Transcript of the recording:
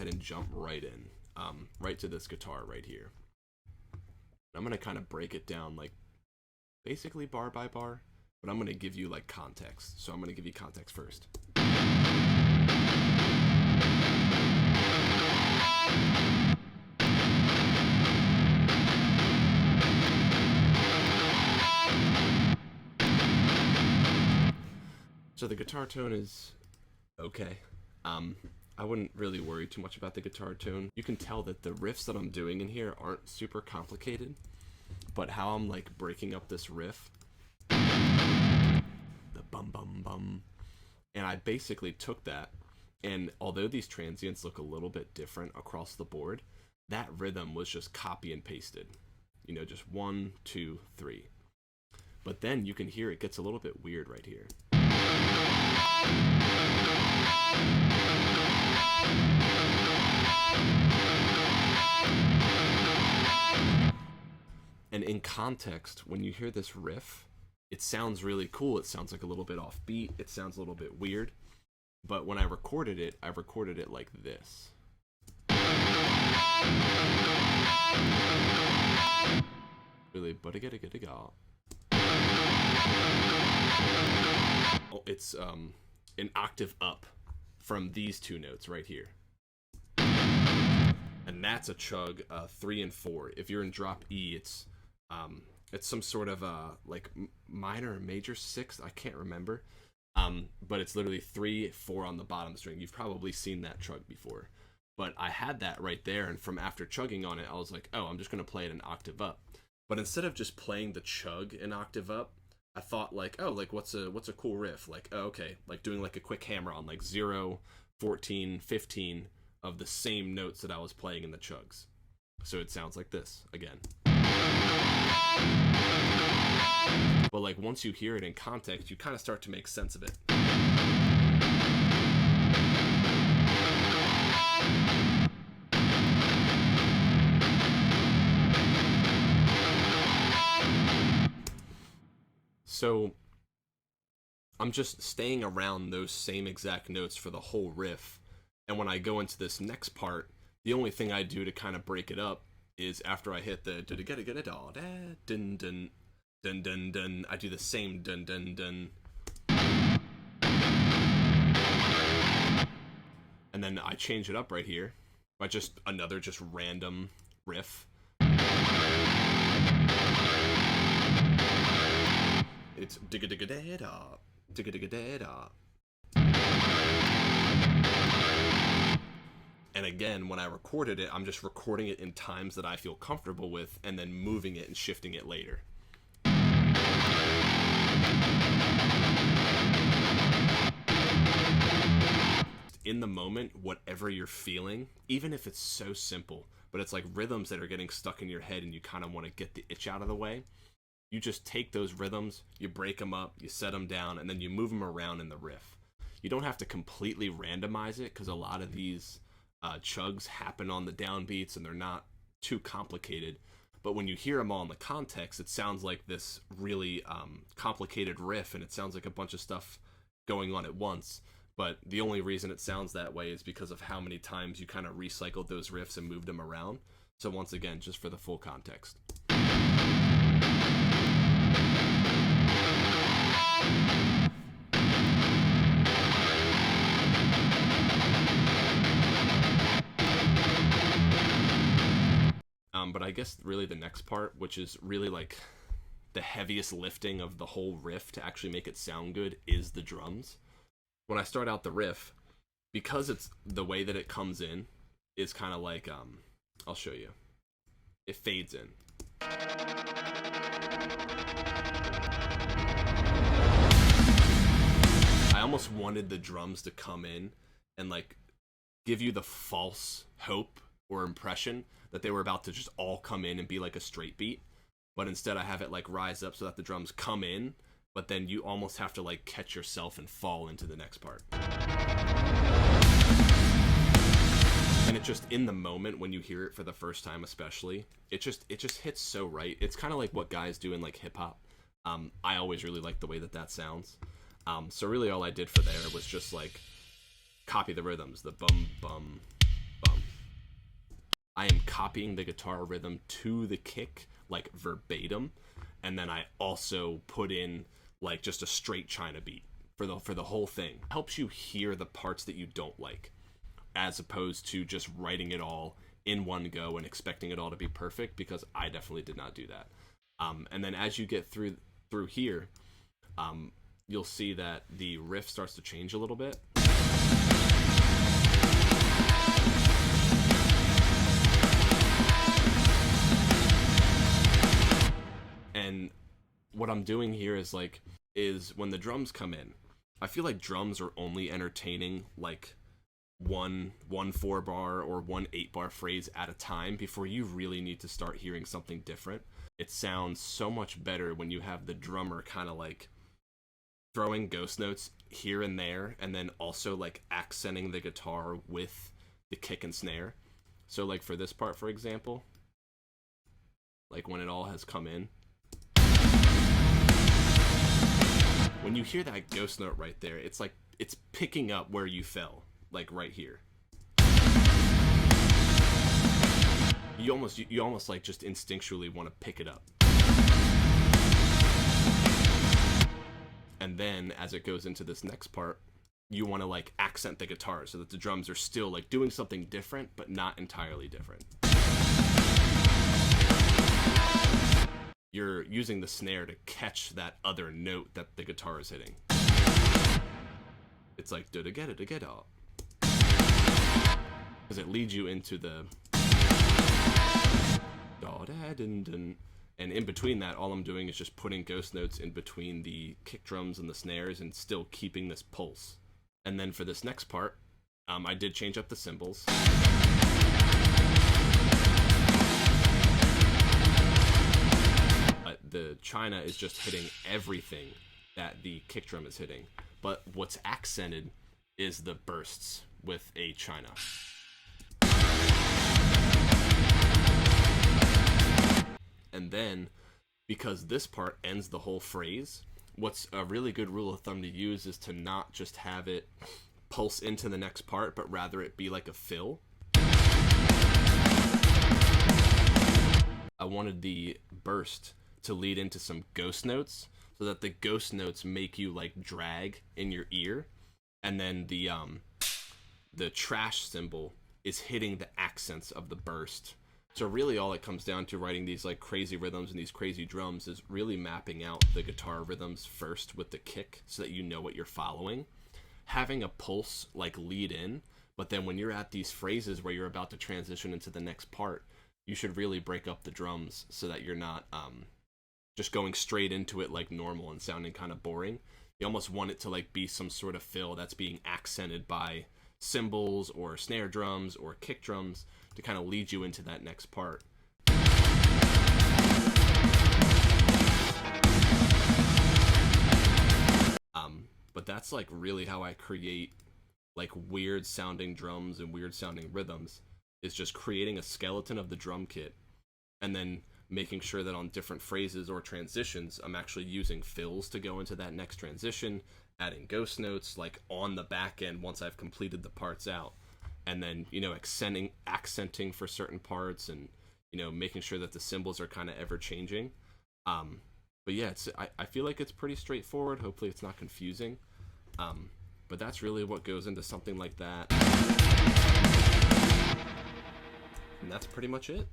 and jump right in, right to this guitar right here. I'm going to kind of break it down like basically bar by bar, but I'm going to give you like context. So I'm going to give you context first. So the guitar tone is okay. I wouldn't really worry too much about the guitar tone. You can tell that the riffs that I'm doing in here aren't super complicated, but how I'm like breaking up this riff, the bum bum bum, and I basically took that, and although these transients look a little bit different across the board, that rhythm was just copy and pasted. You know, just 1, 2, 3. But then you can hear it gets a little bit weird right here. And in context, when you hear this riff, it sounds really cool. It sounds like a little bit offbeat. It sounds a little bit weird. But when I recorded it like this. Really, but I gotta go. Oh, it's an octave up from these two notes right here. And that's a chug 3 and 4. If you're in drop E, it's some sort of like minor or major 6. I can't remember. But it's literally 3, 4 on the bottom string. You've probably seen that chug before. But I had that right there, and from after chugging on it, I was like, oh, I'm just gonna play it an octave up. But instead of just playing the chug an octave up, I thought like, oh, like what's a cool riff? Like, oh, okay, like doing like a quick hammer on like 0, 14, 15 of the same notes that I was playing in the chugs. So it sounds like this again. But like once you hear it in context, you kind of start to make sense of it. So I'm just staying around those same exact notes for the whole riff. And when I go into this next part, the only thing I do to kind of break it up is after I hit the dun dun dun dun dun, I do the same dun dun dun. And then I change it up right here by just another just random riff. It's digga digga da da, digga digga da da. And again, when I recorded it, I'm just recording it in times that I feel comfortable with and then moving it and shifting it later. In the moment, whatever you're feeling, even if it's so simple, but it's like rhythms that are getting stuck in your head and you kind of want to get the itch out of the way, you just take those rhythms, you break them up, you set them down, and then you move them around in the riff. You don't have to completely randomize it, because a lot of these chugs happen on the downbeats and they're not too complicated. But when you hear them all in the context, it sounds like this really complicated riff, and it sounds like a bunch of stuff going on at once. But the only reason it sounds that way is because of how many times you kind of recycled those riffs and moved them around. So once again, just for the full context. But I guess really the next part, which is really like the heaviest lifting of the whole riff to actually make it sound good, is the drums. When I start out the riff, because it's the way that it comes in, is kind of like, I'll show you. It fades in. I almost wanted the drums to come in and like give you the false hope or impression that they were about to just all come in and be like a straight beat, but instead I have it like rise up so that the drums come in, but then you almost have to like catch yourself and fall into the next part. And it just, in the moment when you hear it for the first time especially, it just hits so right. It's kind of like what guys do in like hip hop. I always really like the way that sounds. So really all I did for there was just like copy the rhythms, the bum bum bum. I am copying the guitar rhythm to the kick, like verbatim, and then I also put in like just a straight China beat for the whole thing. It helps you hear the parts that you don't like, as opposed to just writing it all in one go and expecting it all to be perfect, because I definitely did not do that. And then as you get through here, you'll see that the riff starts to change a little bit. And what I'm doing here is when the drums come in, I feel like drums are only entertaining like one 4-bar or one 8-bar phrase at a time before you really need to start hearing something different. It sounds so much better when you have the drummer kind of like throwing ghost notes here and there, and then also like accenting the guitar with the kick and snare. So like for this part, for example, like when it all has come in, when you hear that ghost note right there, it's like it's picking up where you fell, like right here. You almost like just instinctually want to pick it up. And then as it goes into this next part, you want to like accent the guitar so that the drums are still like doing something different, but not entirely different. You're using the snare to catch that other note that the guitar is hitting. It's like da-da-get-da-get-da. Because it leads you into the da-da-dun-dun. And in between that, all I'm doing is just putting ghost notes in between the kick drums and the snares and still keeping this pulse. And then for this next part, I did change up the cymbals. The China is just hitting everything that the kick drum is hitting. But what's accented is the bursts with a China. And then, because this part ends the whole phrase, what's a really good rule of thumb to use is to not just have it pulse into the next part, but rather it be like a fill. I wanted the burst to lead into some ghost notes, so that the ghost notes make you like drag in your ear, and then the trash cymbal is hitting the accents of the burst. So really all it comes down to writing these like crazy rhythms and these crazy drums is really mapping out the guitar rhythms first with the kick so that you know what you're following. Having a pulse like lead in, but then when you're at these phrases where you're about to transition into the next part, you should really break up the drums so that you're not just going straight into it like normal and sounding kind of boring. You almost want it to like be some sort of fill that's being accented by cymbals or snare drums or kick drums to kind of lead you into that next part. But that's like really how I create like weird sounding drums and weird sounding rhythms, is just creating a skeleton of the drum kit and then making sure that on different phrases or transitions, I'm actually using fills to go into that next transition, adding ghost notes like on the back end once I've completed the parts out, and then, you know, accenting for certain parts, and, you know, making sure that the cymbals are kind of ever changing. But yeah, I feel like it's pretty straightforward. Hopefully it's not confusing. But that's really what goes into something like that. And that's pretty much it.